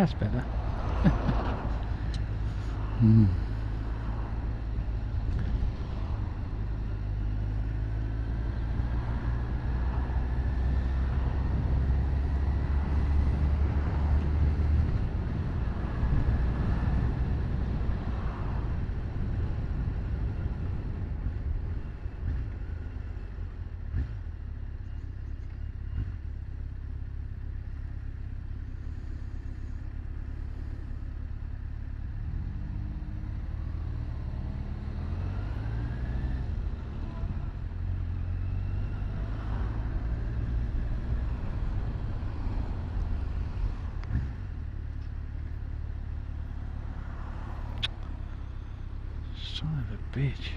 that's better. Mm. Son of a bitch.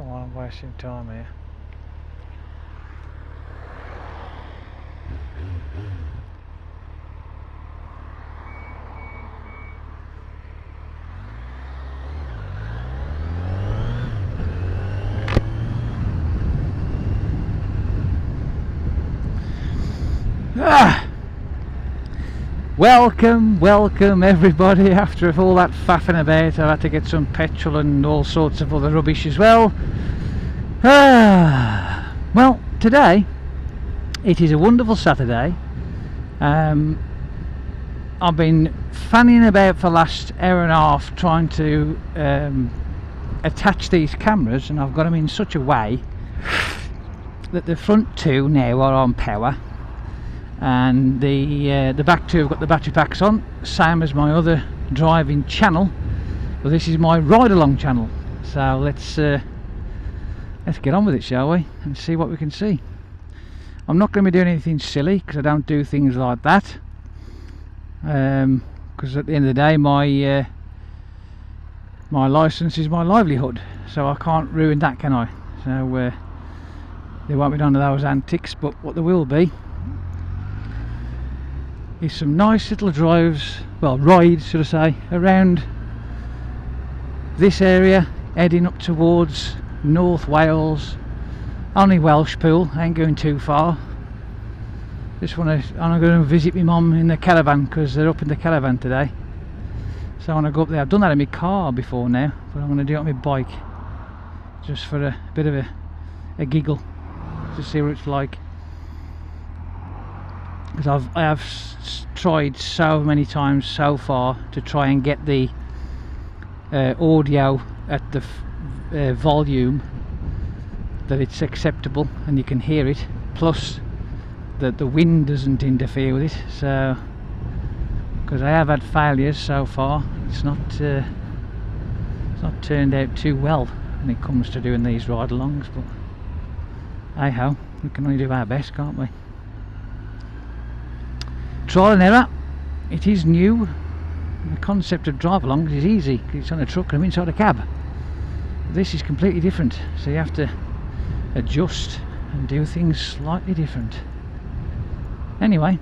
Come on, I'm wasting time here. Welcome everybody. After all that faffing about, I've had to get some petrol and all sorts of other rubbish as well. Well, today it is a wonderful Saturday. I've been fanning about for the last hour and a half trying to attach these cameras, and I've got them in such a way that the front two now are on power, and the back two have got the battery packs on, same as my other driving channel. Well, this is my ride along channel, so let's get on with it, shall we, and see what we can see. I'm not going to be doing anything silly because I don't do things like that, because at the end of the day my license is my livelihood, so I can't ruin that, can I? So there won't be none of those antics, but what there will be is some nice little drives, well, rides should I say, around this area, heading up towards North Wales. Only Welsh pool, I ain't going too far. I'm going to visit my mum in the caravan because they're up in the caravan today. So I want to go up there. I've done that in my car before now, but I'm going to do it on my bike, just for a bit of a giggle, to see what it's like. Because I have tried so many times so far to try and get the audio at the volume that it's acceptable and you can hear it, plus that the wind doesn't interfere with it. So, because I have had failures so far, it's not turned out too well when it comes to doing these ride-alongs. But hey ho, we can only do our best, can't we? Trial and error. It is new. The concept of drive-alongs is easy because it's on a truck and I'm inside a cab. This is completely different, so you have to adjust and do things slightly different. Anyway,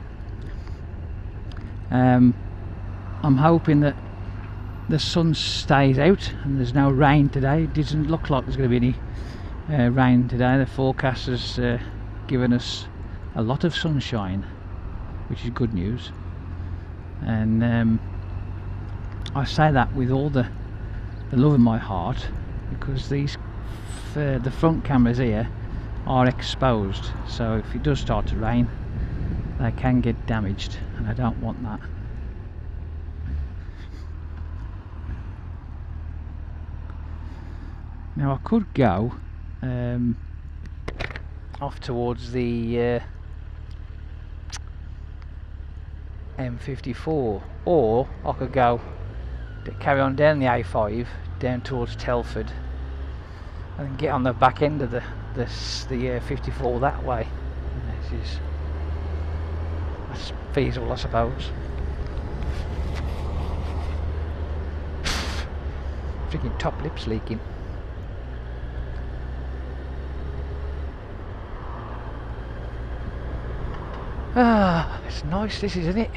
I'm hoping that the sun stays out and there's no rain today. It doesn't look like there's going to be any rain today. The forecast has given us a lot of sunshine, which is good news. And I say that with all the love in my heart, because these the front cameras here are exposed, so if it does start to rain they can get damaged, and I don't want that. Now I could go off towards the M54, or I could go carry on down the A5 down towards Telford and get on the back end of the 54 that way. That's feasible, I suppose. Freaking top lip's leaking. It's nice, this, isn't it?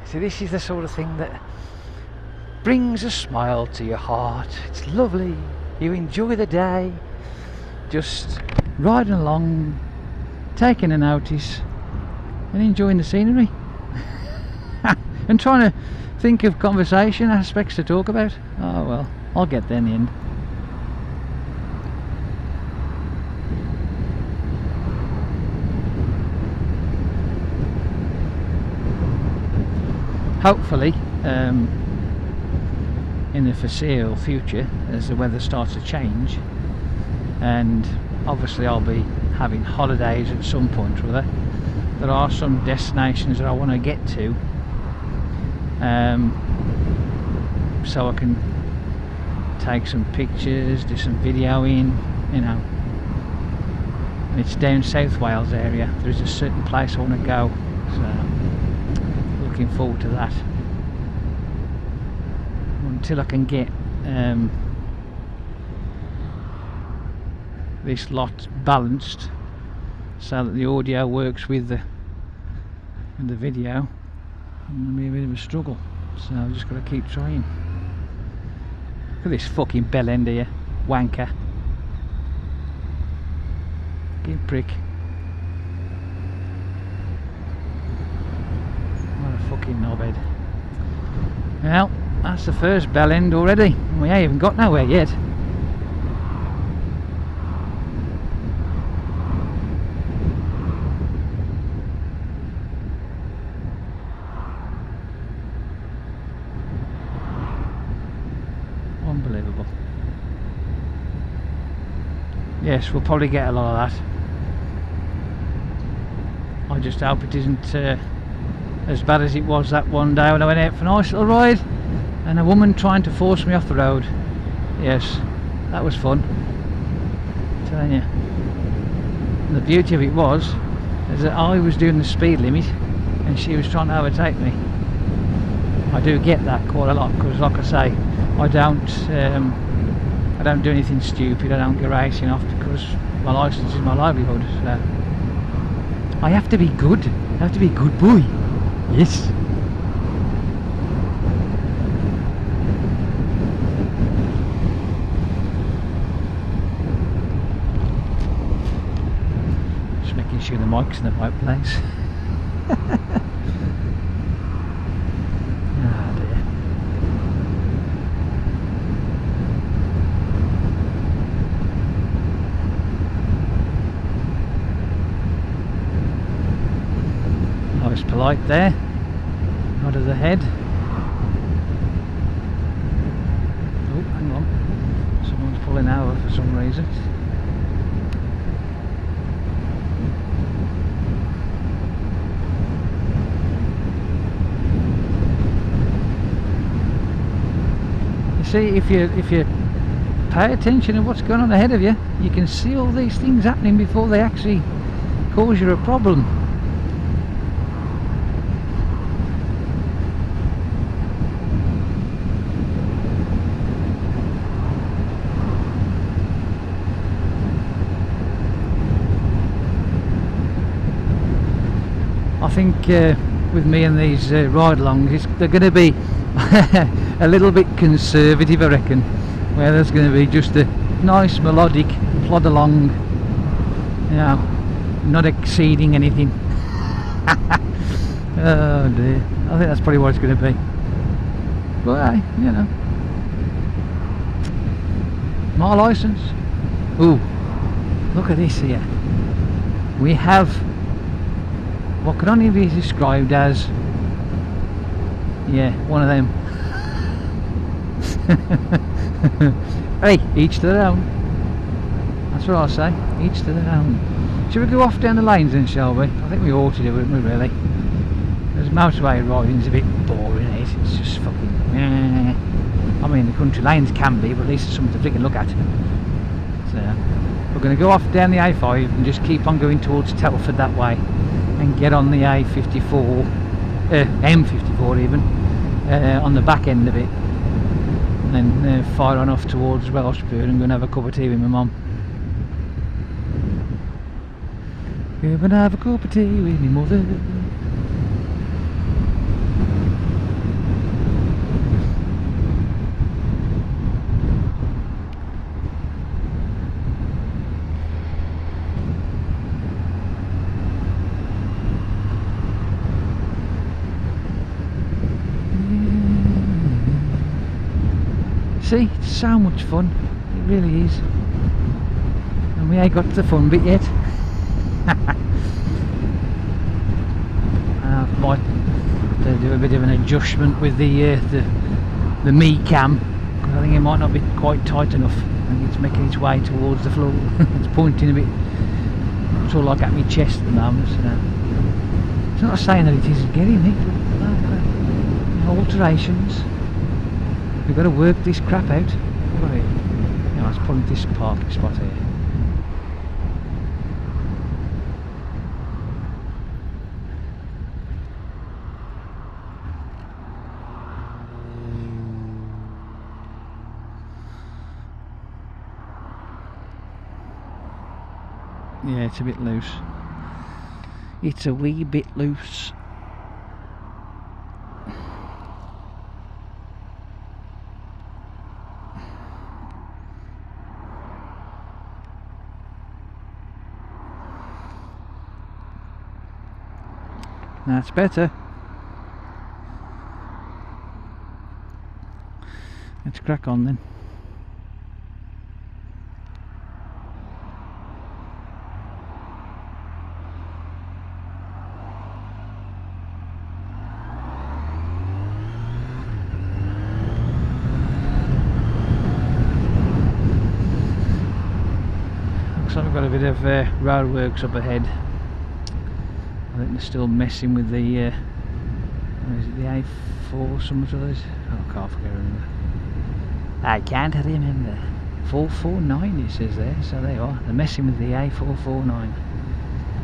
So this is the sort of thing that brings a smile to your heart. It's lovely. You enjoy the day, just riding along, taking a notice and enjoying the scenery and trying to think of conversation aspects to talk about. Oh well, I'll get there in the end. Hopefully in the foreseeable future, as the weather starts to change, and obviously I'll be having holidays at some point or other, there are some destinations that I want to get to, so I can take some pictures, do some videoing, you know. And it's down South Wales area. There's a certain place I want to go, so looking forward to that. Until I can get this lot balanced so that the audio works with the video. It's going to be a bit of a struggle, so I've just got to keep trying. Look at this fucking bell end here, wanker. Fucking prick. What a fucking knobhead. Well, that's the first bell end already. We ain't even got nowhere yet. Unbelievable. Yes, we'll probably get a lot of that. I just hope it isn't as bad as it was that one day when I went out for a nice little ride and a woman trying to force me off the road. Yes, that was fun, I'm telling you. And the beauty of it was is that I was doing the speed limit and she was trying to overtake me. I do get that quite a lot because, like I say, I don't do anything stupid. I don't go racing off because my licence is my livelihood. So I have to be good. I have to be a good boy. Yes. Just making sure the mic's in the right place. Ah dear. I was polite there. Nod of the head. Oh, hang on. Someone's pulling over for some reason. You see, if you pay attention to what's going on ahead of you, you can see all these things happening before they actually cause you a problem. I think with me and these ride-alongs, they're going to be a little bit conservative, I reckon, where there's going to be just a nice melodic plod along, you know, not exceeding anything. Oh dear, I think that's probably what it's going to be. But hey, you know, my licence. Ooh, look at this here. We have what can only be described as, yeah, one of them. Hey, each to their own. That's what I say, each to their own. Should we go off down the lanes then, shall we? I think we ought to do it, wouldn't we, really? Because motorway riding's a bit boring, isn't it? It's just fucking I mean, the country lanes can be, but at least it's something to freaking look at. So we're going to go off down the A5 and just keep on going towards Telford that way and get on the A54, M54 even, on the back end of it, and then fire on off towards Welshburn and go and have a cup of tea with my mum. Go and have a cup of tea with my mother. See, it's so much fun, it really is, and we ain't got to the fun bit yet. I might have to do a bit of an adjustment with the me cam, because I think it might not be quite tight enough. I think it's making its way towards the floor. It's pointing a bit, it's all like at my chest at the moment. So it's not saying that it isn't getting it, alterations. We've got to work this crap out. Right. Now let's pull into this parking spot here. Yeah, it's a bit loose. It's a wee bit loose. That's better. Let's crack on then. Looks like we've got a bit of roadworks up ahead. I think they're still messing with the is it the A4 something or others? Oh, I can't remember. I can't remember. 449 it says there, so there you are. They're messing with the A449.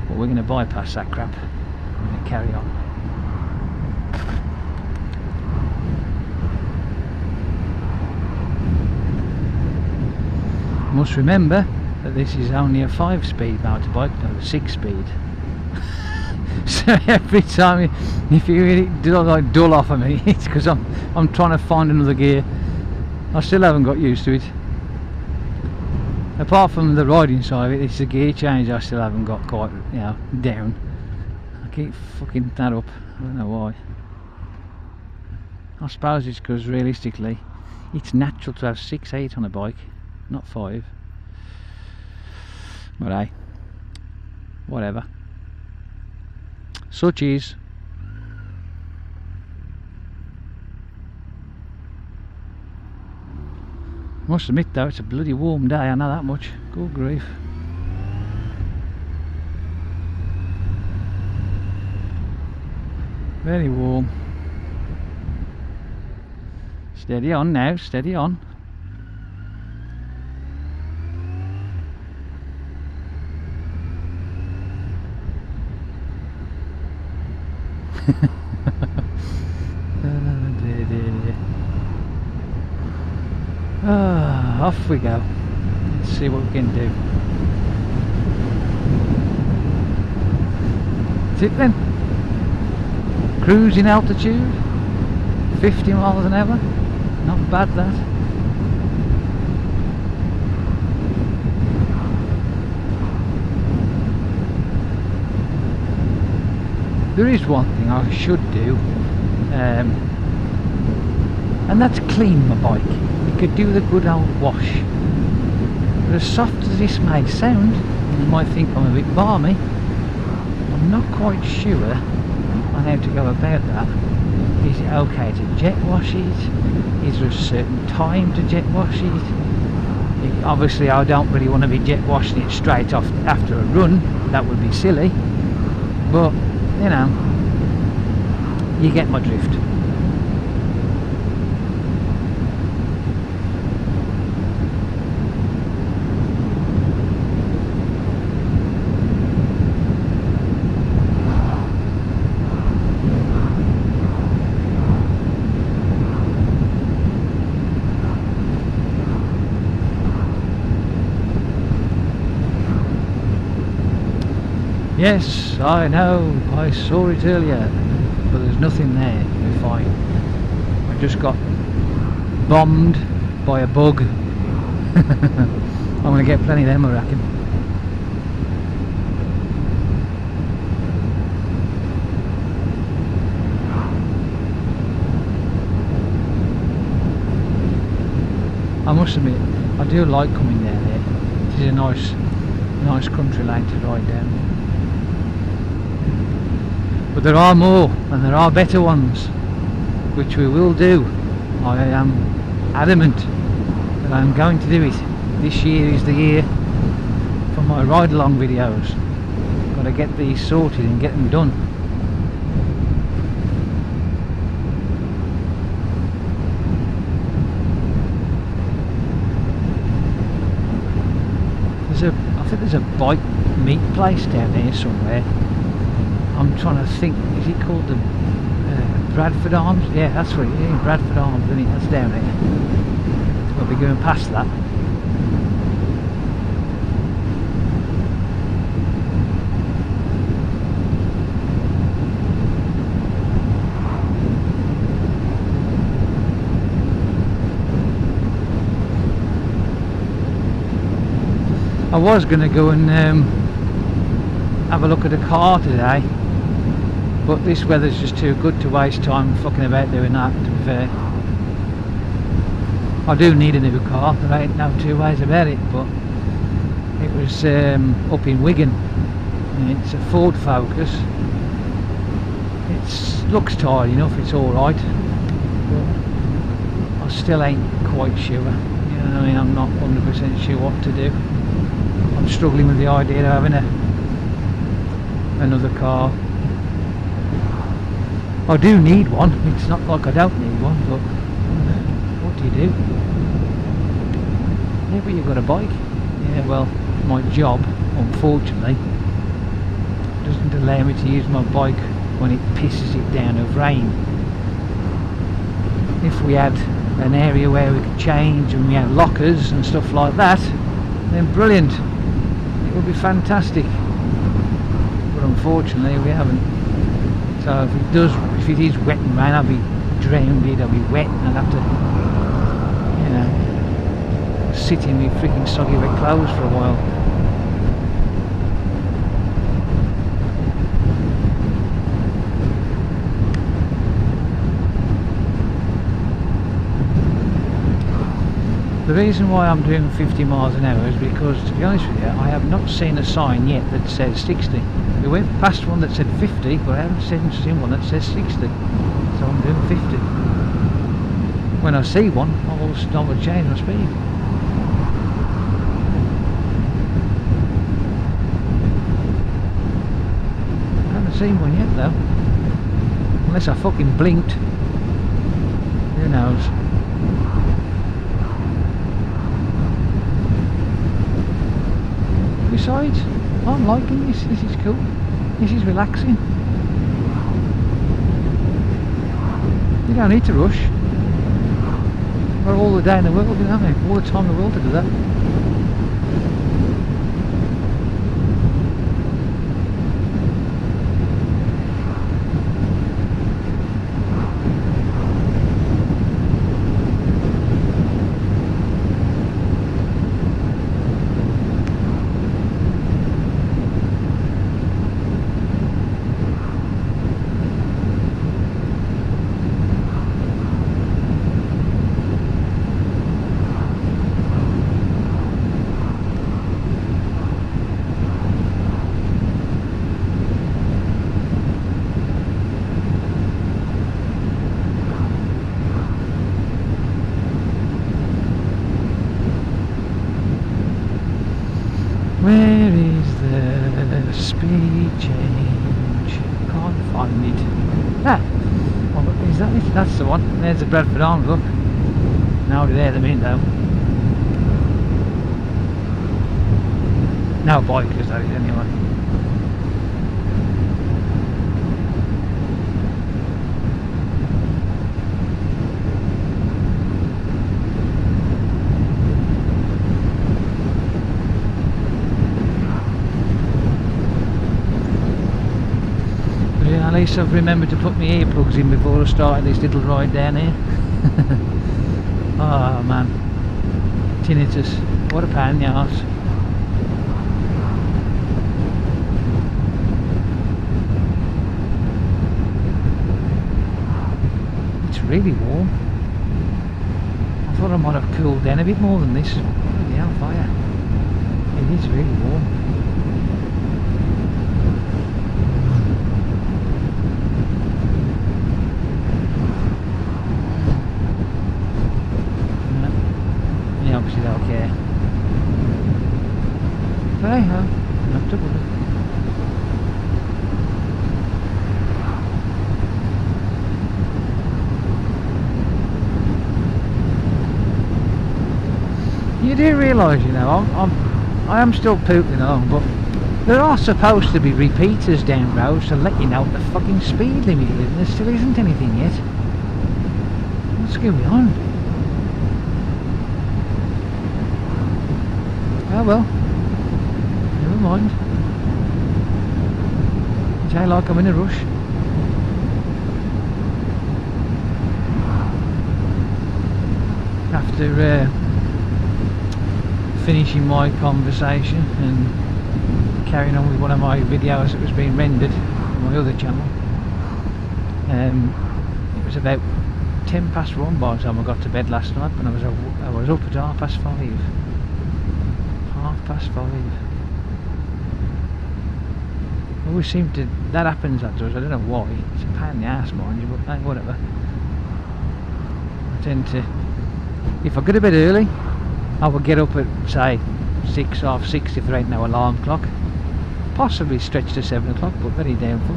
But we're going to bypass that crap. We're going to carry on. You must remember that this is only a 5-speed motorbike, not a 6-speed. So every time if you hear it dull off of me, it's because I'm trying to find another gear. I still haven't got used to it. Apart from the riding side of it, it's the gear change I still haven't got quite, you know, down. I keep fucking that up. I don't know why. I suppose it's because realistically, it's natural to have 6/8 on a bike, not 5. But hey, whatever. Such is. Must admit though, it's a bloody warm day, I know that much. Good grief. Very warm. Steady on now, steady on. Off we go. Let's see what we can do. That's it then. Cruising altitude, 50 miles an hour. Not bad that. There is one thing I should do, and that's clean my bike. You could do the good old wash. But as soft as this may sound, you might think I'm a bit balmy. I'm not quite sure on how to go about that. Is it okay to jet wash it? Is there a certain time to jet wash it? Obviously I don't really want to be jet washing it straight off after a run. That would be silly. But you know, you get my drift. Yes, I know, I saw it earlier, but there's nothing there. We're fine. I just got bombed by a bug. I'm going to get plenty of them, I reckon. I must admit, I do like coming down here. It is a nice country lane to ride down. But there are more, and there are better ones, which we will do. I am adamant that I am going to do it. This year is the year for my ride-along videos. Got to get these sorted and get them done. I think there's a bike meat place down there somewhere. I'm trying to think, is it called the Bradford Arms? Yeah, that's what it is, Bradford Arms, isn't it? That's down there. We'll be going past that. was going to go and have a look at a car today, but this weather's just too good to waste time fucking about doing that, to be fair. I do need a new car, there ain't no two ways about it, but it was up in Wigan. It's a Ford Focus. It looks tired enough, it's alright, but I still ain't quite sure. You know what I mean? I'm not 100% sure what to do. I'm struggling with the idea of having another car. I do need one, it's not like I don't need one, but what do you do? Yeah, but you've got a bike. Yeah, well, my job, unfortunately, doesn't allow me to use my bike when it pisses it down of rain. If we had an area where we could change and we had lockers and stuff like that, then brilliant, it would be fantastic, but unfortunately we haven't. So if it is wet and rain, I'll be drowned, I'll be wet, and I'll have to, you know, sit in my freaking soggy wet clothes for a while. The reason why I'm doing 50 miles an hour is because, to be honest with you, I have not seen a sign yet that says 60. We went past one that said 50, but I haven't seen one that says 60. So I'm doing 50. When I see one, I will change my speed. I haven't seen one yet though. Unless I fucking blinked. Who knows? Besides, I'm liking this. This is cool. This is relaxing. You don't need to rush. We've got all the day in the world, haven't we? All the time in the world to do that. Where is the speed change? Can't find it. Ah! Oh, is that it? That's the one. There's the Bradford Arms, look. Now we're there at the minute though. No bikers though, anyway. At least I've remembered to put my earplugs in before I started this little ride down here. Oh man, tinnitus, what a pain in the arse. It's really warm. I thought I might have cooled down a bit more than this. Bloody hell, fire. It is really warm. Obviously they'll care. But hey ho, not to worry. You do realise, you know, I am still pooping along, but there are supposed to be repeaters down roads to let you know what the fucking speed limit is, and there still isn't anything yet. What's going on? Oh well, never mind. It ain't like I'm in a rush. After finishing my conversation and carrying on with one of my videos that was being rendered on my other channel. It was about 1:10 by the time I got to bed last night, and I was up at 5:30. 5:30. Always seem to, that happens, that does. I don't know why. It's a pain in the ass, mind you, but hey, whatever. I tend to, if I go to bed early, I will get up at say 6, half 6 if there ain't no alarm clock. Possibly stretch to 7 o'clock, but very doubtful.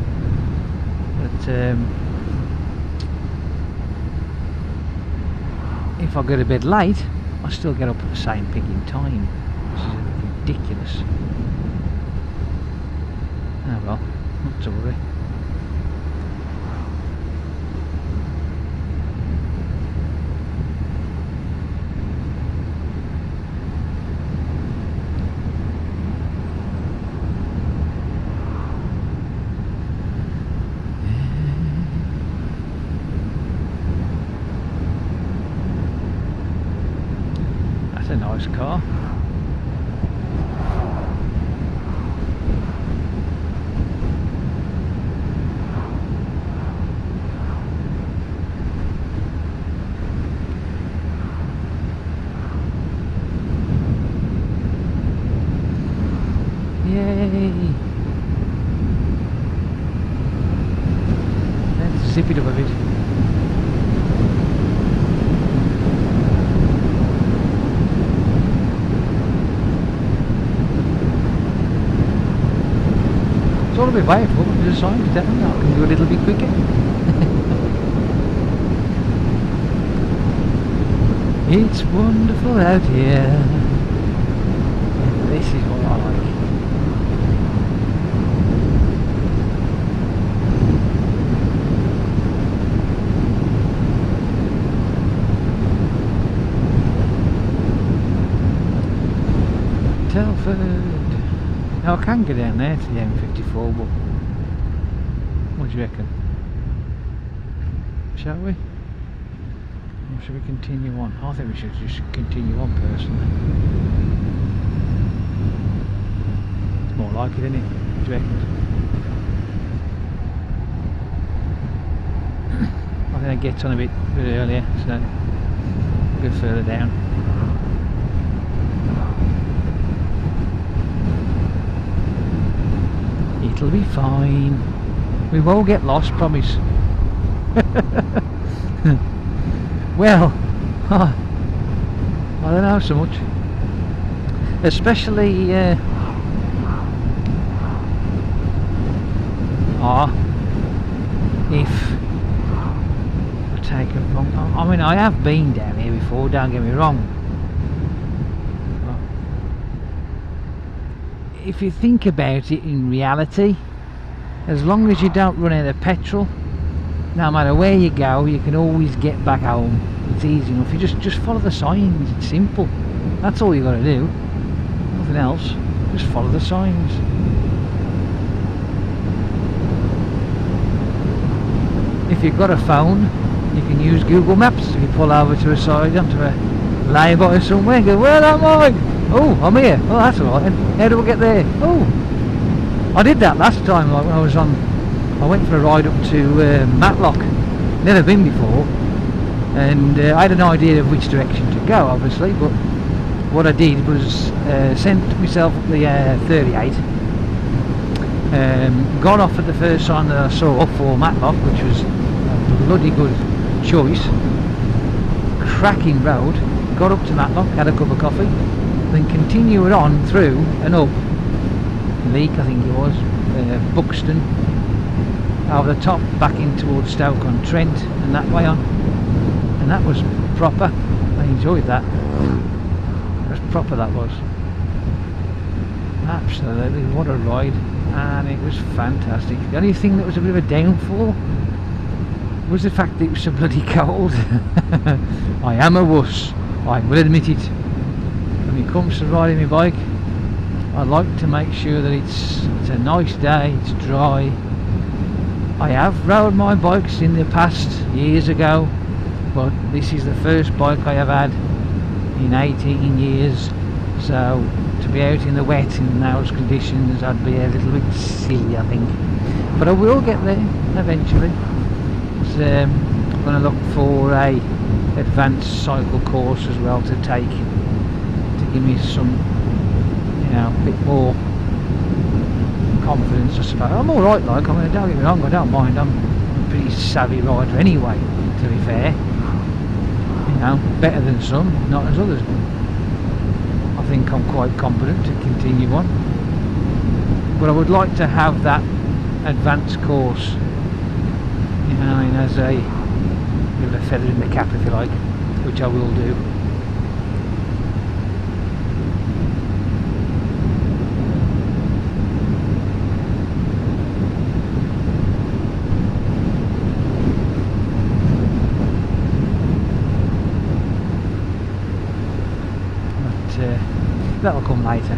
But if I go to bed late, I still get up at the same picking time, which is ridiculous. Oh well, not to worry. That's a nice car. Yay! Let's zip it up a bit. It's all a bit waiting for, there's a sign to tell me I can do a little bit quicker. It's wonderful out here. And this is what I like. Telford. Now I can go down there to the M54, but what do you reckon? Shall we? Or should we continue on? I think we should just continue on personally. It's more like it, isn't it? What do you reckon? I think I get on a bit earlier, so a bit further down. It'll be fine. We won't get lost, promise. Well, I don't know so much. Especially if I take a wrong. I mean, I have been down here before, don't get me wrong. If you think about it in reality, as long as you don't run out of petrol, no matter where you go, you can always get back home. It's easy enough. You just follow the signs. It's simple. That's all you got to do. Nothing else. Just follow the signs. If you've got a phone, you can use Google Maps. If you pull over to a side onto a lay-by somewhere, and go, where am I? Oh, I'm here. Oh, that's alright. How do I get there? Oh, I did that last time. Like when I was on, I went for a ride up to Matlock. Never been before, and I had an idea of which direction to go, obviously. But what I did was sent myself up the 38. Got off at the first sign that I saw for Matlock, which was a bloody good choice. Cracking road. Got up to Matlock, had a cup of coffee. Then continued on through and up Leek, I think it was, Buxton, over the top back in towards Stoke-on-Trent and that way on, and that was proper. I enjoyed that. It was proper, that was. Absolutely, what a ride, and it was fantastic. The only thing that was a bit of a downfall was the fact that it was so bloody cold. I am a wuss, I will admit it. When it comes to riding my bike, I like to make sure that it's a nice day, it's dry. I have rode my bikes in the past, years ago, but this is the first bike I have had in 18 years So to be out in the wet in those conditions, I'd be a little bit silly, I think. But I will get there eventually. I'm going to look for a advanced cycle course as well to take, to give me some, you know, a bit more confidence, I suppose. I'm alright, like, I mean, don't get me wrong, I don't mind, I'm a pretty savvy rider anyway, to be fair. You know, better than some, not as others. I think I'm quite competent to continue on. But I would like to have that advanced course, you know, I mean, as a bit of a feather in the cap, if you like, which I will do. But that'll come later.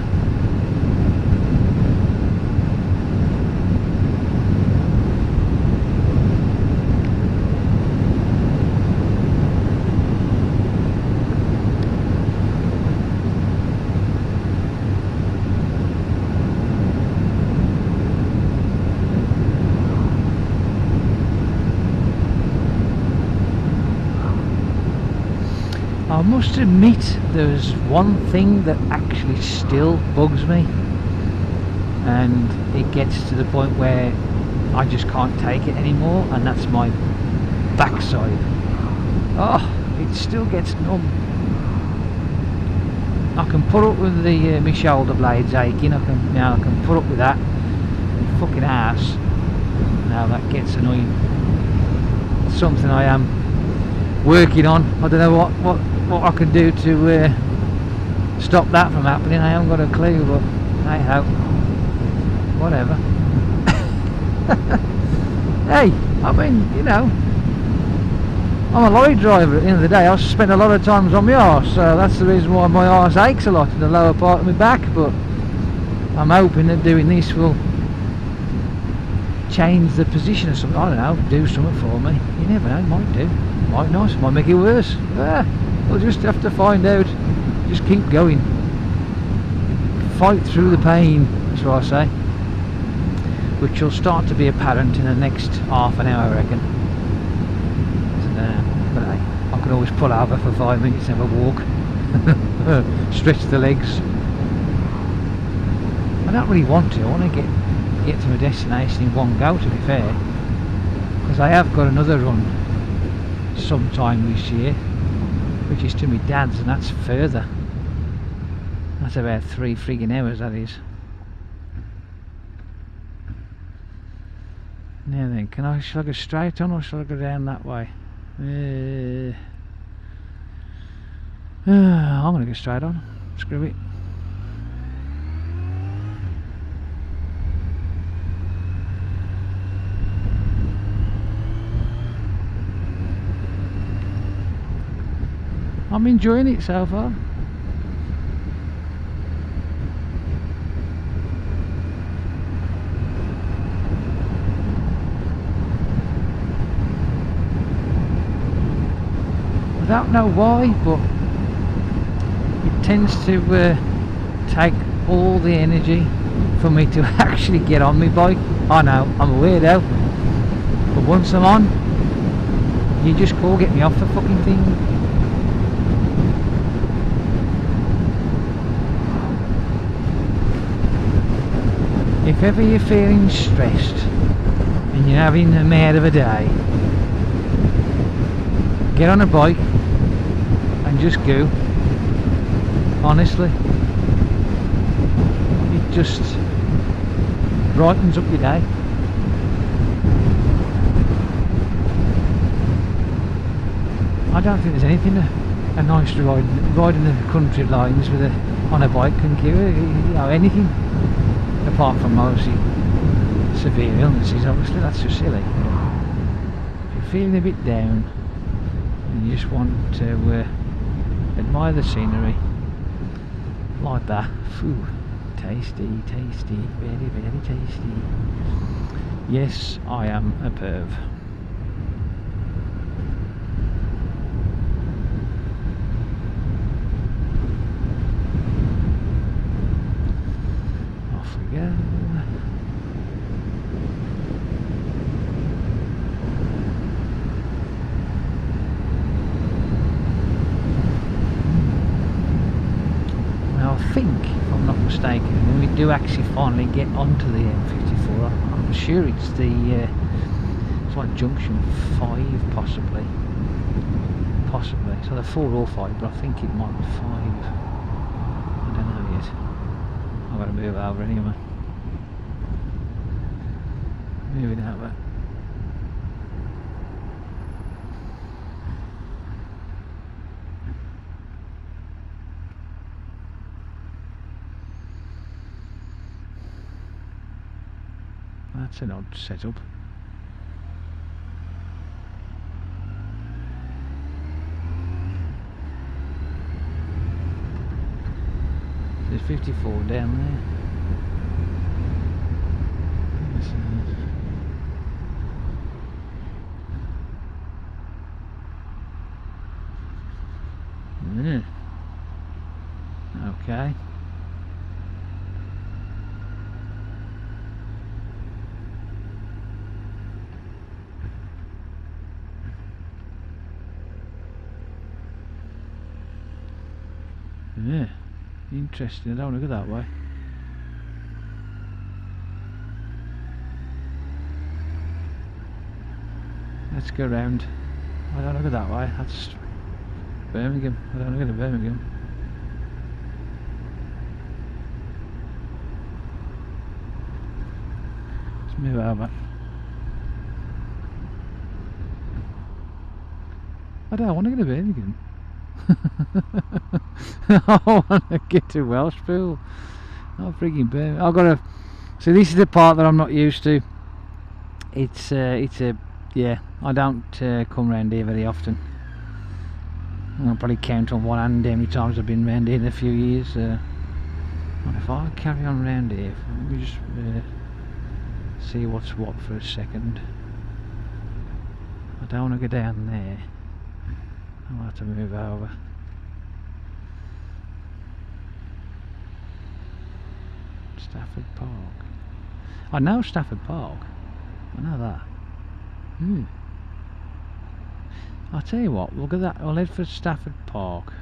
I must admit, there's one thing that actually still bugs me, and it gets to the point where I just can't take it anymore, and that's my backside. Oh, it still gets numb. I can put up with the my shoulder blades aching. I can put up with that. My fucking ass. Now that gets annoying. It's something I am working on. I don't know what I can do to stop that from happening. I haven't got a clue, but hey ho, whatever. Hey, I mean, you know, I'm a lorry driver at the end of the day. I spend a lot of times on my arse, so that's the reason why my arse aches a lot in the lower part of my back. But I'm hoping that doing this will change the position of something. I don't know, do something for me. You never know, might do, might not, might make it worse. We'll just have to find out. Just keep going, fight through the pain, that's what I say, which will start to be apparent in the next half an hour, I reckon. But hey, I can always pull over for 5 minutes and have a walk. Stretch the legs. I don't really want to. I want to get to my destination in one go, to be fair, because I have got another run sometime this year, which is to my dad's, and that's further. That's about 3 friggin' hours, that is. Now then, shall I go straight on or shall I go down that way? I'm going to go straight on. Screw it. I'm enjoying it so far. I don't know why, but it tends to take all the energy for me to actually get on my bike. I know, I'm a weirdo, but once I'm on, you just can't get me off the fucking thing. If ever you're feeling stressed and you're having a mad of a day, get on a bike and just go. Honestly, it just brightens up your day. I don't think there's anything a nice riding the country lines with on a bike can give you, you know, anything. Apart from obviously severe illnesses, obviously, that's just silly. If you're feeling a bit down and you just want to admire the scenery like that, phew, tasty, tasty, very, very tasty. Yes, I am a perv. do actually finally get onto the M54, I'm sure it's the it's like junction 5 possibly. So the 4 or 5, but I think it might be 5. I don't know yet. I've got to move over anyway. Moving over. That's an odd setup. There's 54 down there. Okay. Yeah, interesting. I don't want to go that way. Let's go round. I don't want to go that way. That's Birmingham. I don't want to go to Birmingham. Let's move over. I don't want to go to Birmingham. I want to get to Welshpool. Oh, freaking Birmingham. I've got to. So this is the part that I'm not used to. It's a yeah. I don't come round here very often. I'll probably count on one hand how many times I've been round here in a few years. What if I carry on round here? Let me just see what's what for a second. I don't want to go down there. I'll have to move over. Stafford Park. I know Stafford Park. I know that. I'll tell you what, we'll go that. I'll head for Stafford Park.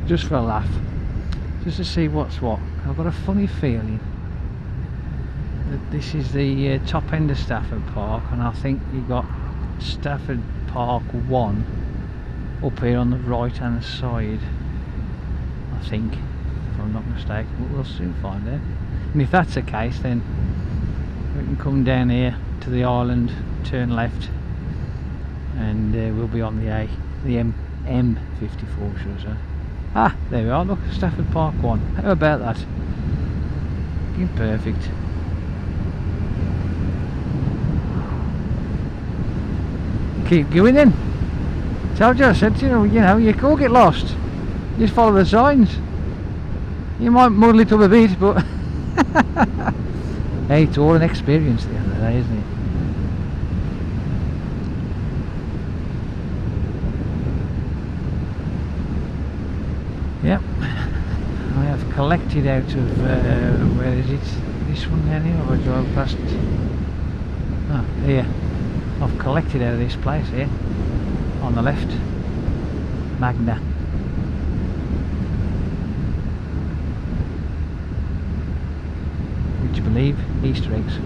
Just for a laugh. Just to see what's what. I've got a funny feeling that this is the top end of Stafford Park, and I think you've got Stafford Park 1 up here on the right hand side, I think, if I'm not mistaken, but we'll soon find out. And if that's the case, then we can come down here to the island, turn left, and we'll be on the M54, should I say. Ah, there we are, look, Stafford Park 1. How about that? Looking perfect. Keep going then. Told you, I said, you know, you can't get lost. Just follow the signs. You might muddle it up a bit, but hey, it's all an experience at the end of the day, isn't it? Yep, I have collected out of, where is it? This one down here, or I drove past? Ah, here. I've collected out of this place here, on the left. Magna. Would you believe? Easter eggs.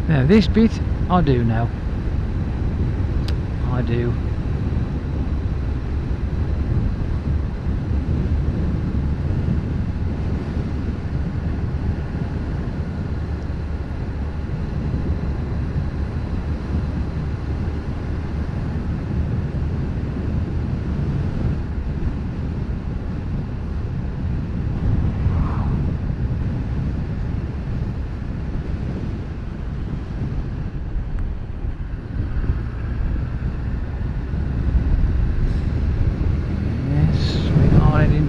Now this bit I do know. I do.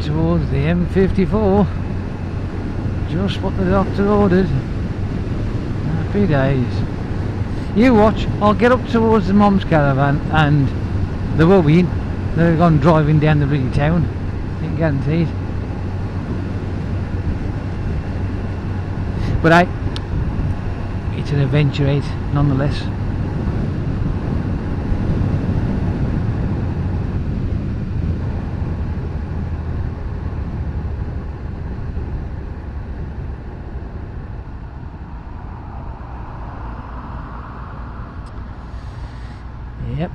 Towards the M54, just what the doctor ordered. Happy days. You watch, I'll get up towards the mom's caravan and they will be in. They're gone driving down the bloody town. I can guarantee it. But it's an adventure, nonetheless. Yep.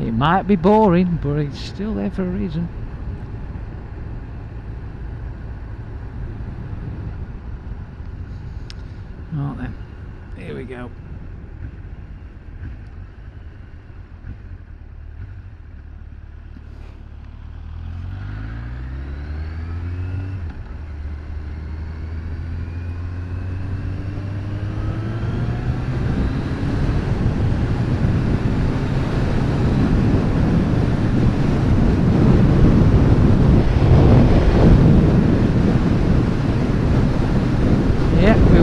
It might be boring, but it's still there for a reason. Right then, here we go.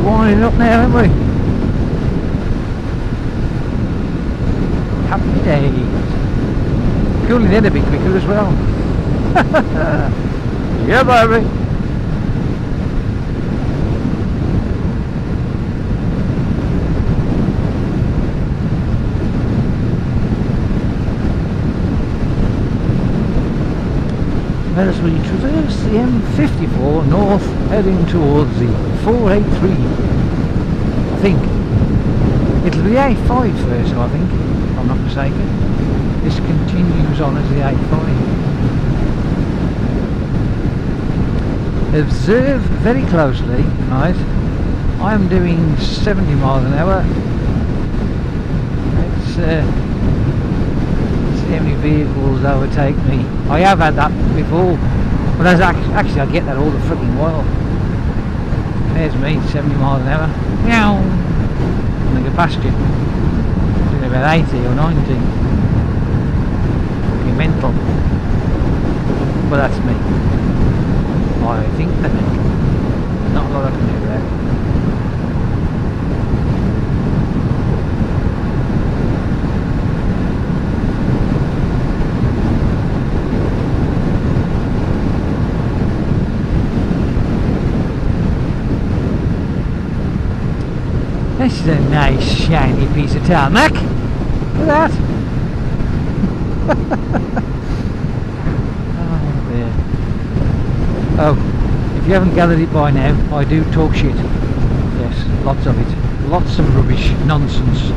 Winding up now, aren't we? Happy days. Cooling in a bit quicker as well. Yeah, baby. As we traverse the M54 north, heading towards the 483, I think. It'll be the A5 first, I think, if I'm not mistaken. This continues on as the A5. Observe very closely, right? I am doing 70 miles an hour. Let's see how many vehicles overtake me. I have had that before, but actually I get that all the freaking while. There's me, 70 miles an hour. Meow! And I go past you. Doing about 80 or 90. Fucking mental. But that's me. I think they're mental. Not a lot I can do about it. This is a nice shiny piece of tarmac. Look at that. Oh dear. Oh, if you haven't gathered it by now, I do talk shit. Yes, lots of it. Lots of rubbish, nonsense.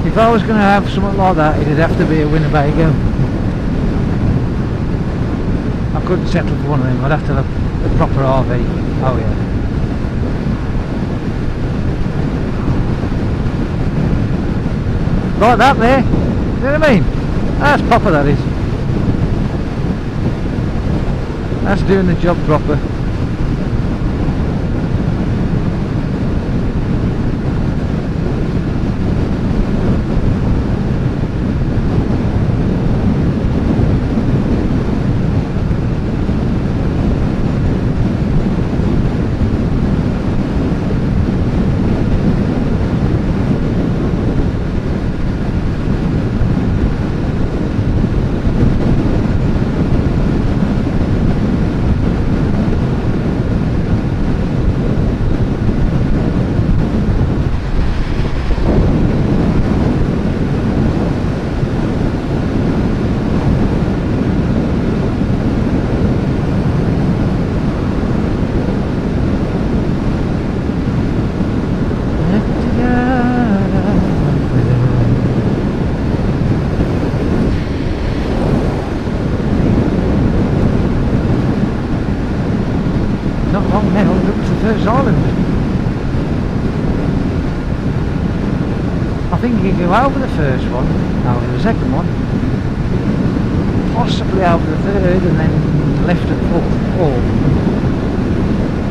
If I was going to have something like that, it'd have to be a Winnebago. I couldn't settle for one of them. I'd have to have a proper RV. Oh yeah. Like that there. You know what I mean? That's proper, that is. That's doing the job proper. Not long now, look to the first island. I think you can go over the first one, over the second one. possibly over the third and then left at four,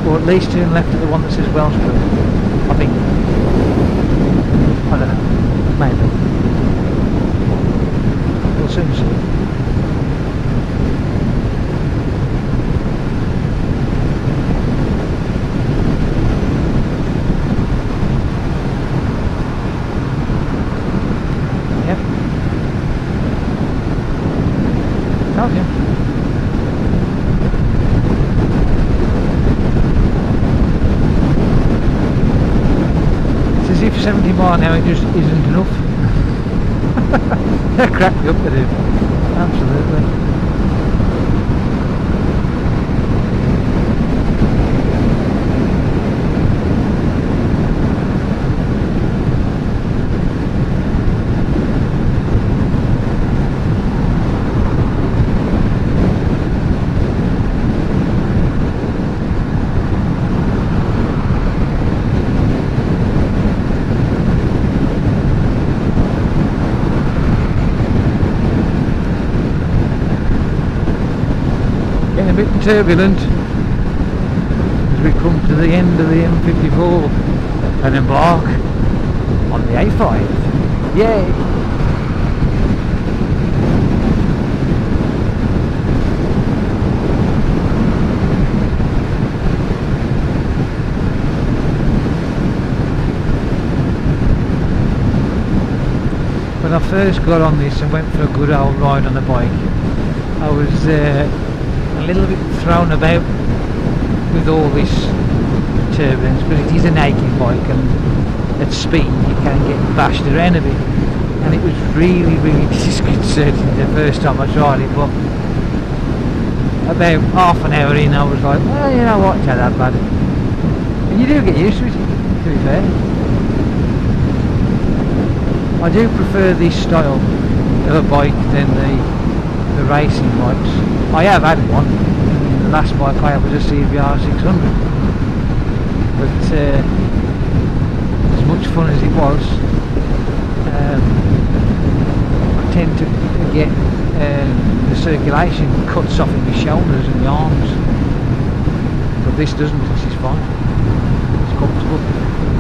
or at least turn left at the one that says Wellsborough, I think. I don't know, maybe. We'll soon see. Yep. Told you. It's as if 70 mile an hour just isn't enough. That cracked me up with it. Absolutely. Getting a bit turbulent as we come to the end of the M54 and embark on the A5. Yay! When I first got on this and went for a good old ride on the bike, I was a little bit thrown about with all this turbulence, because it is a naked bike and at speed you can get bashed around a bit, and it was really disconcerting the first time I tried it, but about half an hour in I was like, well, you know what, it's not that bad. And you do get used to it, to be fair. I do prefer this style of a bike than the racing bikes. I have had one. The last bike I had was a CBR 600. But as much fun as it was, I tend to get the circulation cuts off in my shoulders and my arms. But this doesn't. This is fine. It's comfortable.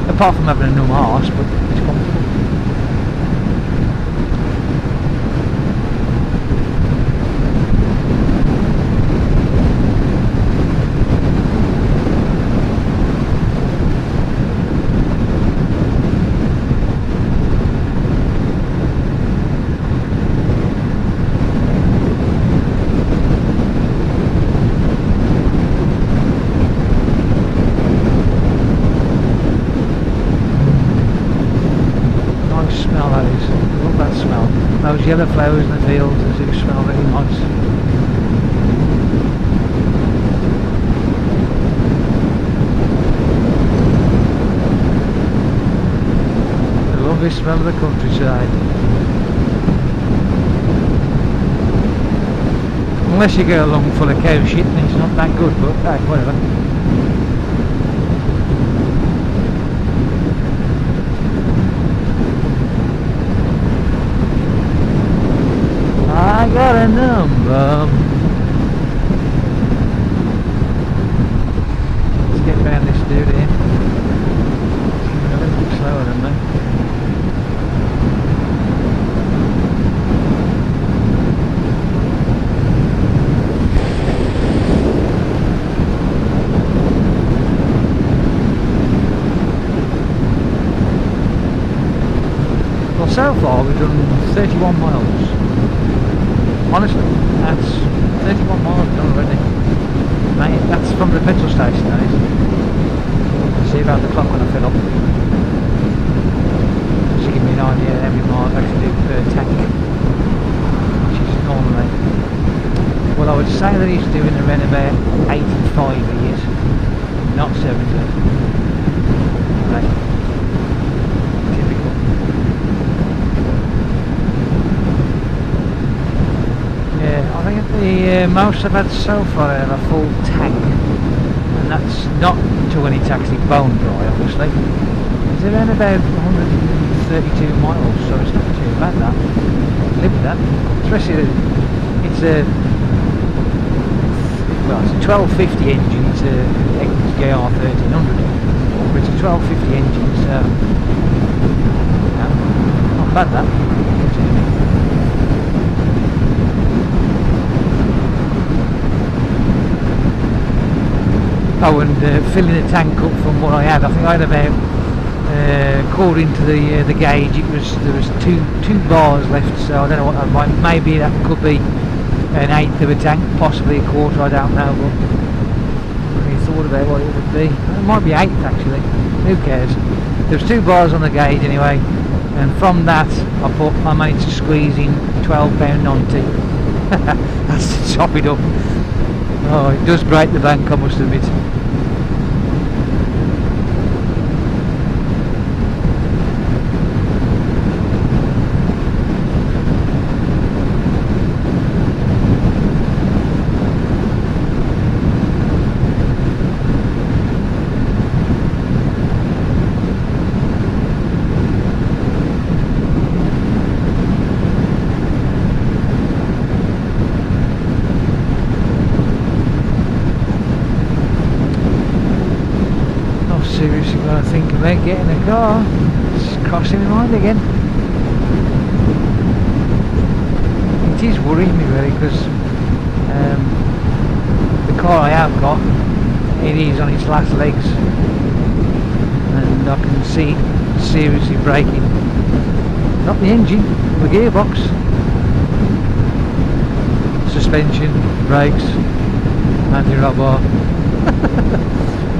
Apart from having a numb arse, but it's comfortable. Those yellow flowers in the fields, they do smell very nice. The lovely smell of the countryside. Unless you go along full of cow shit, then it's not that good, but hey, whatever. I got a number. Let's get round this dude here. He's moving a little bit slower than me. Well, so far we've done 31 miles. Honestly, that's 31 miles done already. Mate, that's from the petrol station, that is. See about the clock when I fill up. Just to give me an idea how many miles I actually do per tank, which is normally. Well, I would say that he's doing around about 85 years, not 70. Right. Typical. I think the most I've had so far I have a full tank, and that's not to any taxi bone dry obviously. It's around about 132 miles, so it's not too bad that. Live with that. Especially It's a well, it's a 1250 engine. It's a XJR 1300, but it's a 1250 engine, so not bad that. Oh, and filling the tank up from what I had. I think I had about, according to the gauge, there was two bars left. So I don't know what that might. Maybe that could be an eighth of a tank, possibly a quarter. I don't know. But I thought about what it would be. It might be eighth actually. Who cares? There's 2 bars on the gauge anyway, and from that I managed to squeeze in £12.90. That's to top it up. Oh, it does break the bank, I must admit. Seriously got to think about getting a car. It's crossing my mind again. It is worrying me really, because the car I have got, it is on its last legs, and I can see it seriously breaking. Not the engine, the gearbox, suspension, brakes, anti-roll bar.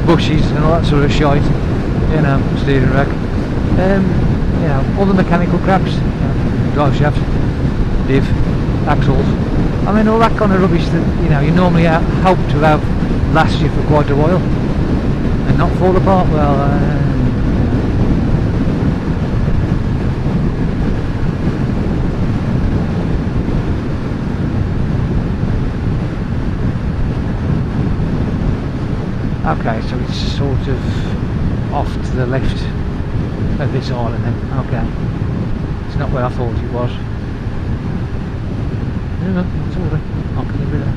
Bushes and all that sort of shite, you know, steering rack, you know, all the mechanical craps, you know, drive shaft, diff, axles, I mean all that kind of rubbish that, you know, you normally hope to have last you for quite a while and not fall apart. Well, okay, so it's sort of off to the left of this island then. Okay. It's not where I thought it was. No, it's all right. I can live with that.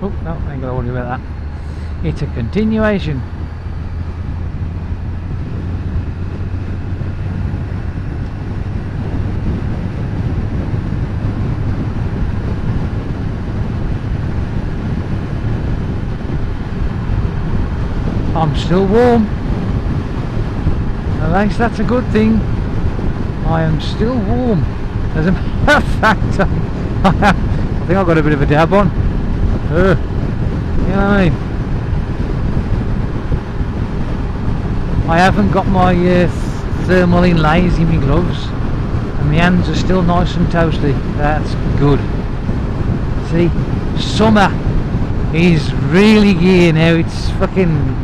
Oh, no, I ain't got to worry about that. It's a continuation. I'm still warm. At least that's a good thing. I am still warm. As a matter of fact, I think I've got a bit of a dab on. You know what I mean? I haven't got my thermal inlays in my gloves, and my hands are still nice and toasty. That's good. See, summer is really here now. It's fucking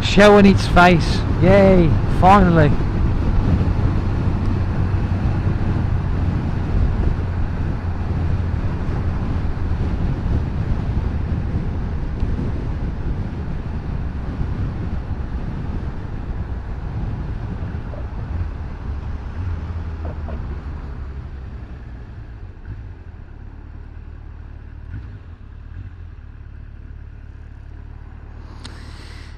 showing its face. Yay, finally.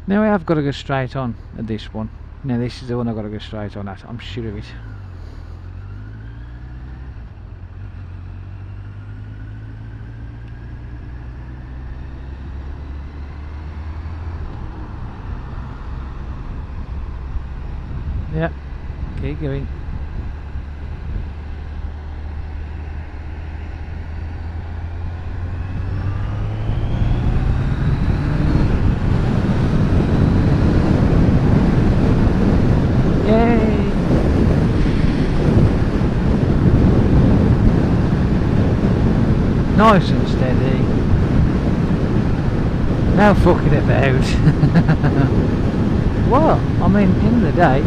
Now I have got to go straight on at this one. Now this is the one I've got to go straight on at, I'm sure of it. Yeah, keep going. Nice and steady. No fucking about. Well, I mean, in the day,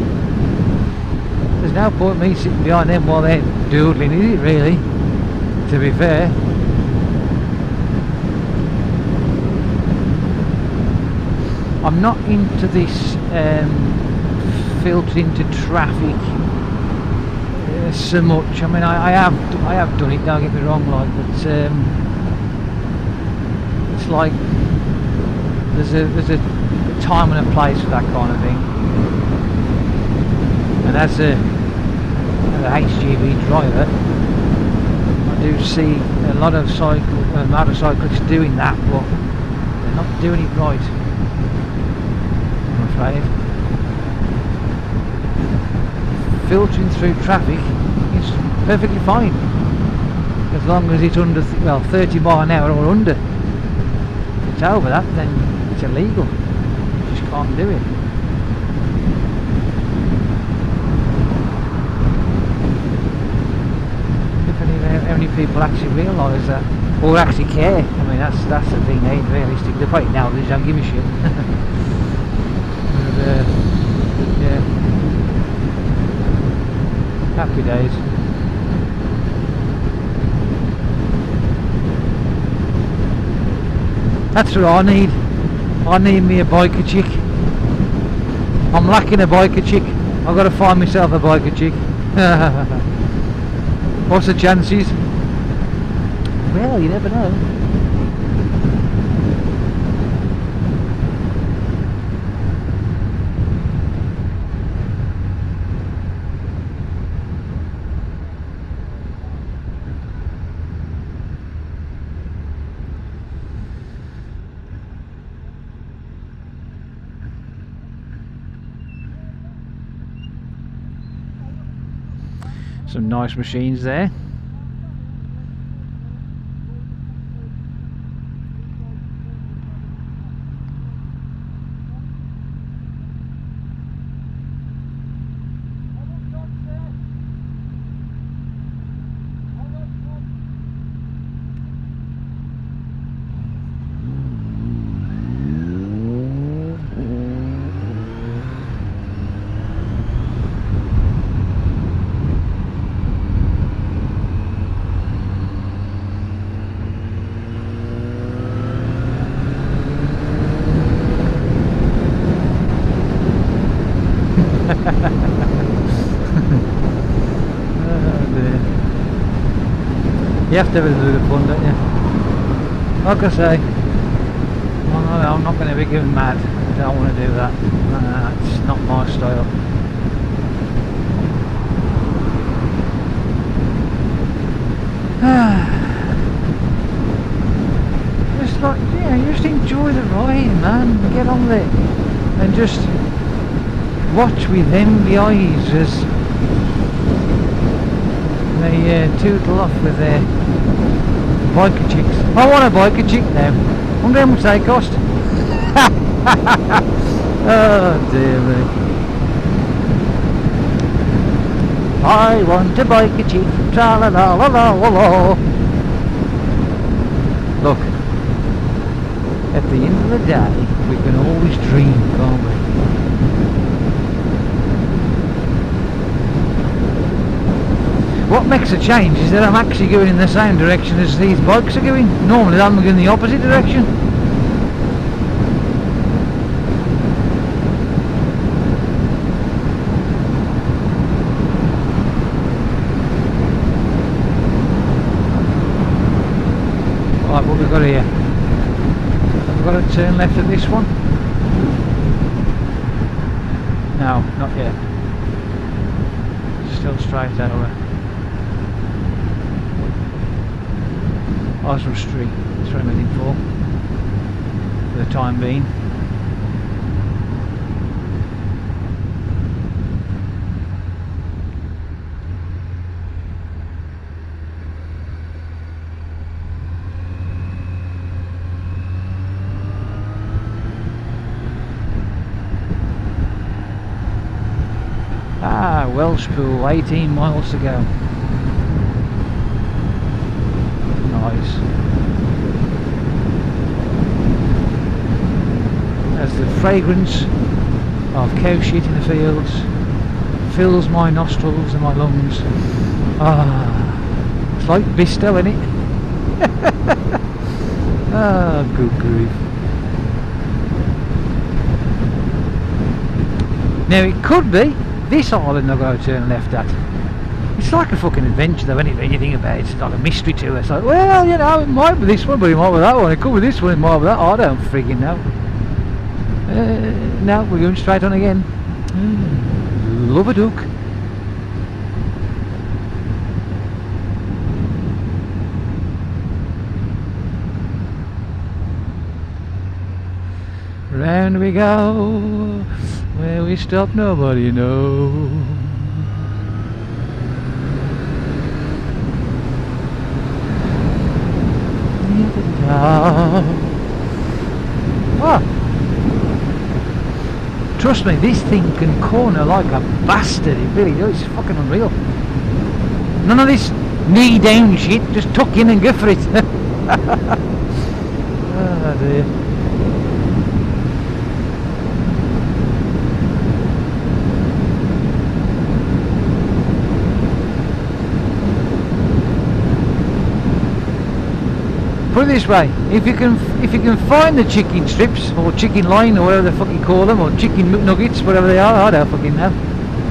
there's no point me sitting behind them while they're doodling, is it really? To be fair. I'm not into this filtering to traffic so much. I mean, I have done it. Don't get me wrong, like, but it's like there's a time and a place for that kind of thing. And as a HGV driver, I do see a lot of motorcyclists doing that, but they're not doing it right, I'm afraid. Filtering through traffic is perfectly fine as long as it's under 30 miles an hour or under. If it's over that, then it's illegal. You just can't do it. How many people actually realise that, or actually care? I mean, that's the thing. They ain't realistic. They probably nowadays don't give a shit. But, yeah, happy days. That's what I need. I need me a biker chick. I'm lacking a biker chick. I've got to find myself a biker chick. What's the chances? Well, you never know. Some nice machines there. You have to have a little bit of fun, don't you? Like I say, I'm not going to be going mad. I don't want to do that. It's not my style. Just like, yeah, just enjoy the ride, man. Get on there and just watch with envy eyes as they tootle off with their biker chicks. I want a biker chick now. I wonder how much they cost. Oh dear me. I want a biker chick. Tra la la la la la la. Look, at the end of the day, we can always dream, can't we? What makes a change is that I'm actually going in the same direction as these bikes are going. Normally I'm going in the opposite direction. Right, what we've got here? Have we got to turn left at this one? No, not yet. Still straight over. Oswald Street, that's what I'm heading for the time being. Ah, Welshpool, 18 miles to go. Nice. As the fragrance of cow shit in the fields fills my nostrils and my lungs. Ah, it's like Bisto, isn't it? Ah, good grief. Now it could be this island I've got to turn left at. It's like a fucking adventure though, isn't it? When you think about it, it's like a mystery to it. It's like, well, you know, it might be this one, but it might be that one. It could be this one, it might be that. I don't freaking know. No, we're going straight on again. Love a duck. Round we go, where we stop nobody knows. Oh. Trust me, this thing can corner like a bastard. It really does. It's fucking unreal. None of this knee down shit. Just tuck in and go for it. Oh dear. Put it this way, if you can find the chicken strips or chicken line or whatever the fuck you call them, or chicken McNuggets, whatever they are, I don't fucking know.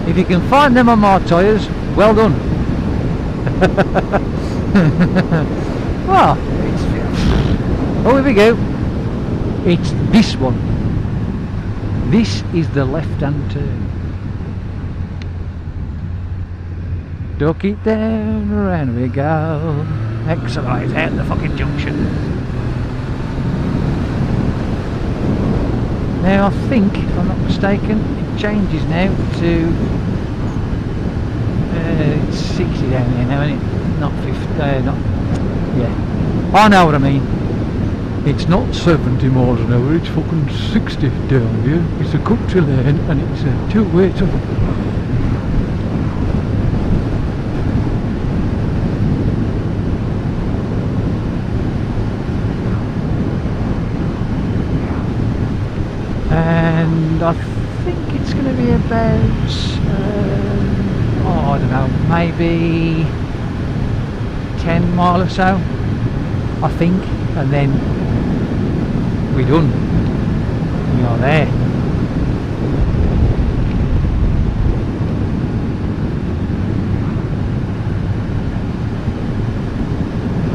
If you can find them on my tyres, well done. Well, oh, here we go. It's this one. This is the left-hand turn. Duck it down, around we go. Accelerate out the fucking junction. Now I think, if I'm not mistaken, it changes now to it's 60 down here now, isn't it? Not 50, not, yeah. I know what I mean. It's not 70 miles an hour, it's fucking 60 down here. It's a country lane and it's a two-way tunnel. And I think it's going to be about, oh, I don't know, maybe 10 mile or so, I think, and then we're done. We are there.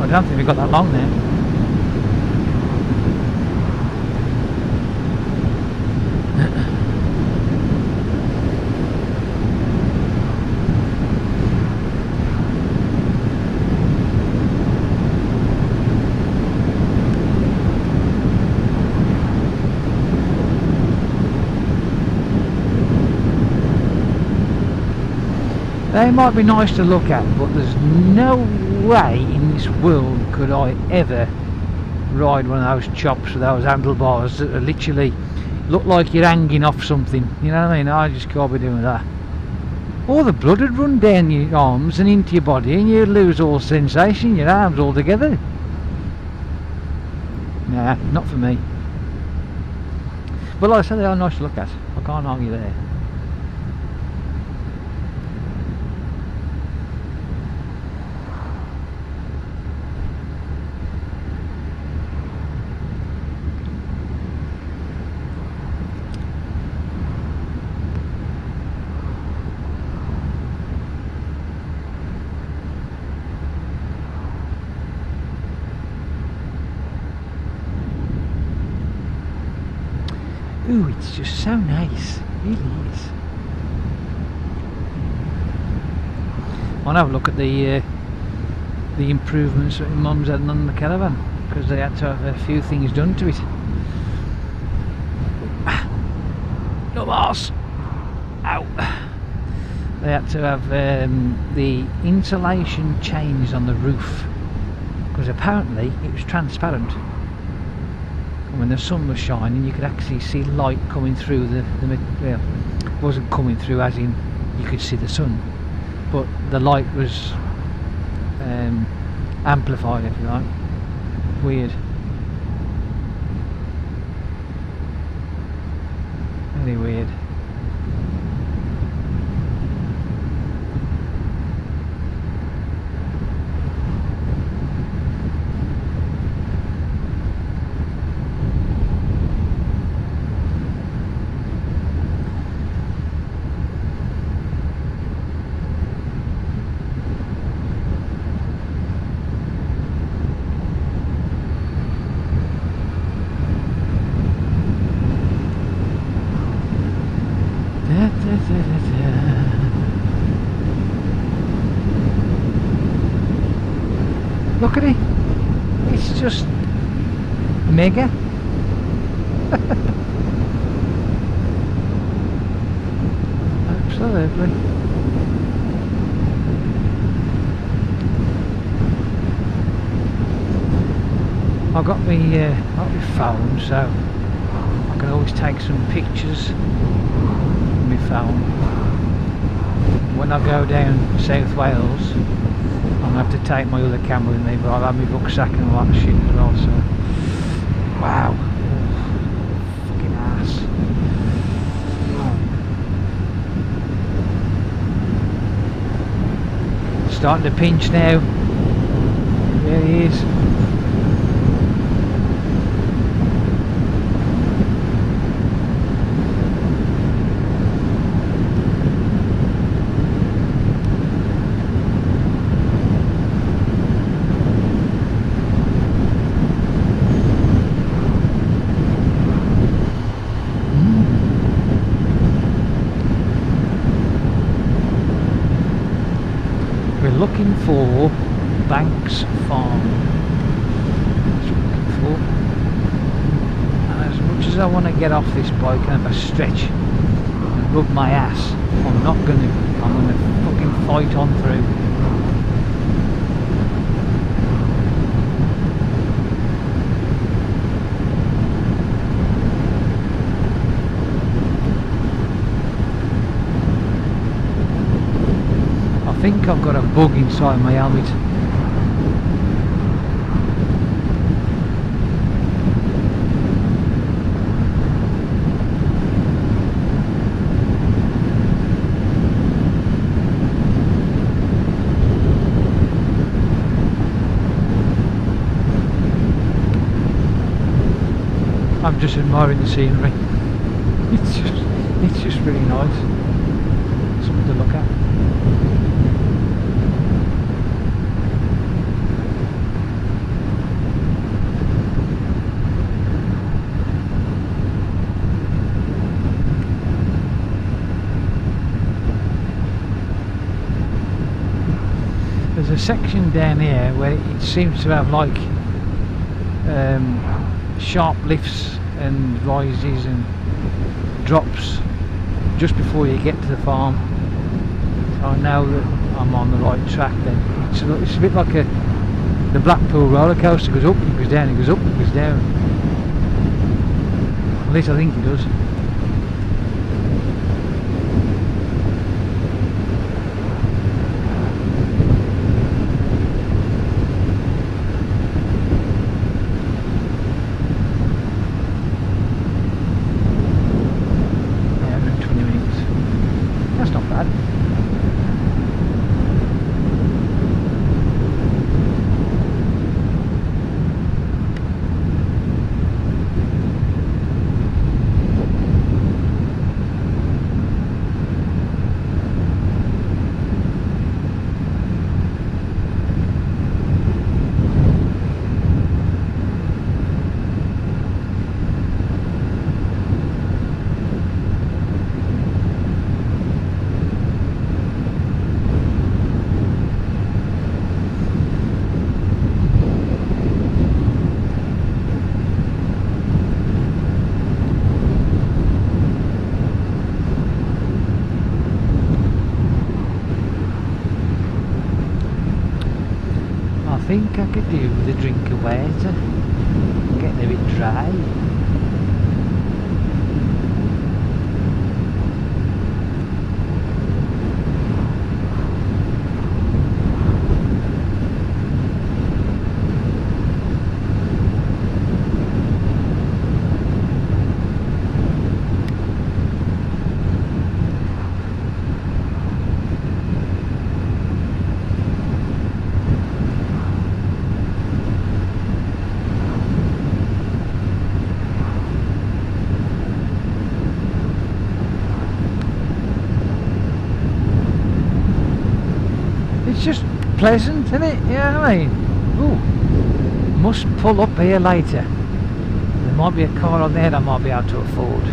I don't think we've got that long now. They might be nice to look at, but there's no way in this world could I ever ride one of those chops with those handlebars that are literally look like you're hanging off something. You know what I mean? I just can't be doing that. All the blood would run down your arms and into your body, and you'd lose all sensation in your arms altogether. Nah, not for me. But like I said, they are nice to look at. I can't argue there. Ooh, it's just so nice, it really is. I'll have a look at the improvements that Mum's had on the caravan, because they had to have a few things done to it. No arse! Ow! They had to have the insulation changed on the roof, because apparently it was transparent. When the sun was shining, you could actually see light coming through the well, it wasn't coming through as in you could see the sun, but the light was amplified, if you like. Weird. Very weird. Look at it. It's just mega. Absolutely. I've got my phone, so I can always take some pictures with my phone. When I go down South Wales, I'm going to have to take my other camera with me, but I'll have my rucksack and all that shit as well, so wow. Fucking ass. Starting to pinch now. It really is. Looking for Banks Farm. That's what I'm looking for. And as much as I want to get off this bike and have a stretch and rub my ass, I'm not going to. I'm going to fucking fight on through. I think I've got a bug inside my helmet. I'm just admiring the scenery. It's just really nice. Something to look at. There's a section down here where it seems to have like sharp lifts and rises and drops just before you get to the farm, so I know that I'm on the right track then. It's a bit like the Blackpool roller coaster. Goes up, it goes down, it goes up, it goes down. At least I think it does. I think I could do with a drink of water. I'm getting a bit dry. It's just pleasant, isn't it? You know what I mean? Ooh, must pull up here later. There might be a car on there that I might be able to afford.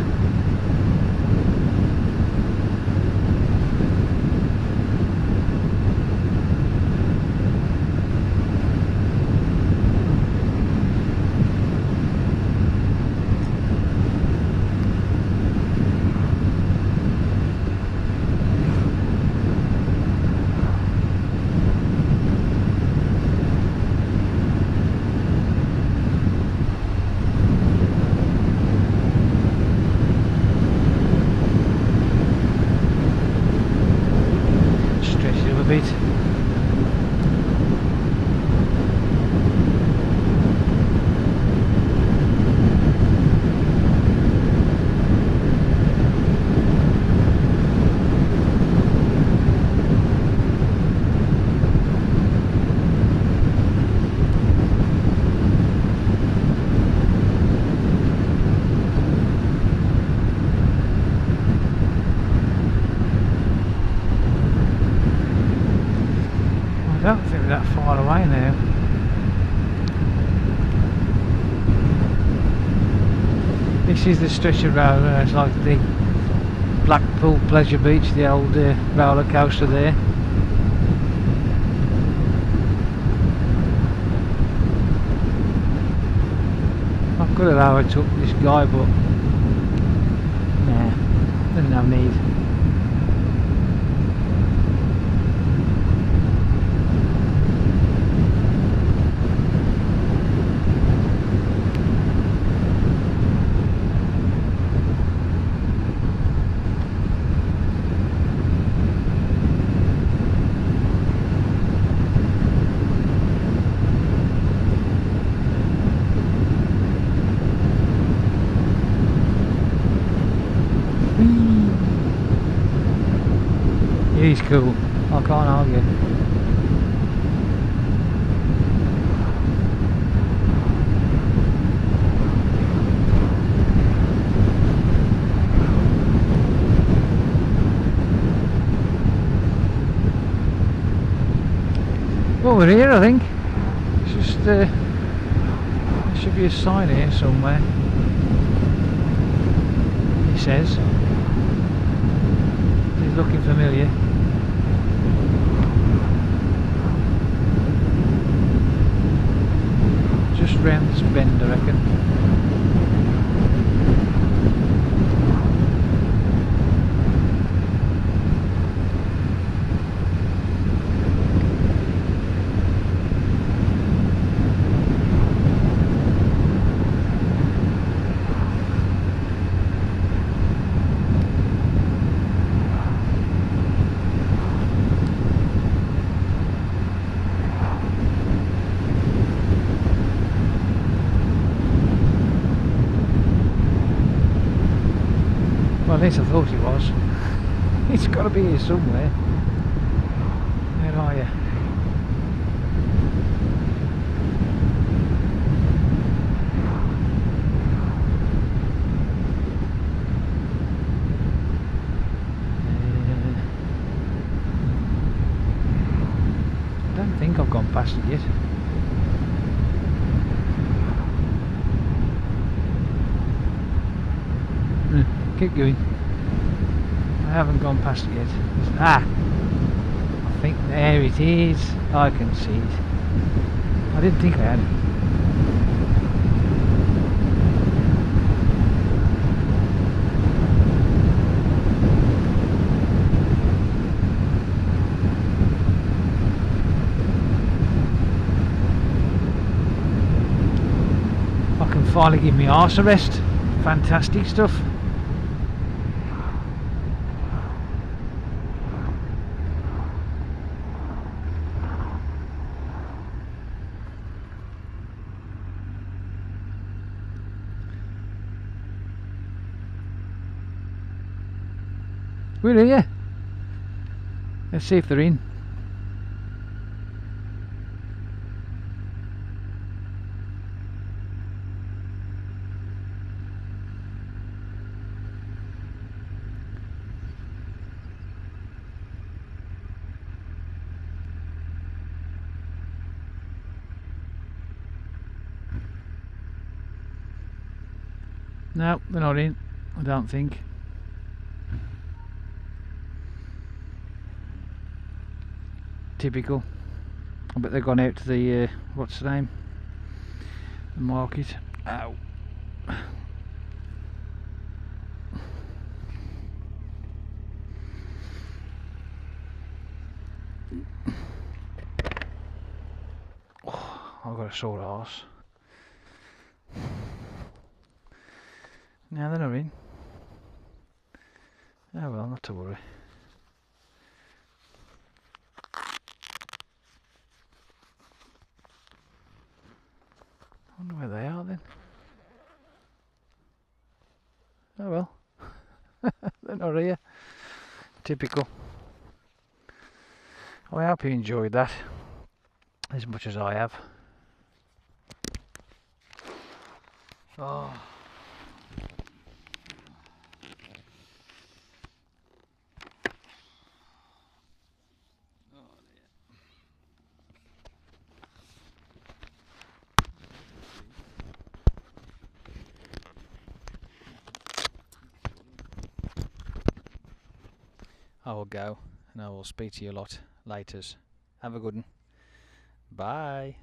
This is the stretch of road, it's like the Blackpool Pleasure Beach, the old roller coaster there. I could have overtook this guy, but nah, there's no need. He's cool, I can't argue. Well, we're here, I think. It's just there should be a sign here somewhere. He says he's looking familiar. Just round this bend, I reckon. Well, at least I thought it was. It's got to be here somewhere. Where are you? I don't think I've gone past it yet. Keep going. I haven't gone past it yet. I think there it is. I can see it. I didn't think I had. I can finally give me arse a rest. Fantastic stuff. We're here. Let's see if they're in. No, they're not in, I don't think. Typical. I bet they've gone out to the, what's the name? The market. Ow. Oh, I've got a sore arse. No, they're not in. Oh well, not to worry. I wonder where they are then. Oh well. They're not here. Typical. I hope you enjoyed that as much as I have. Oh. I will go, and I will speak to you a lot later. Have a good one. Bye.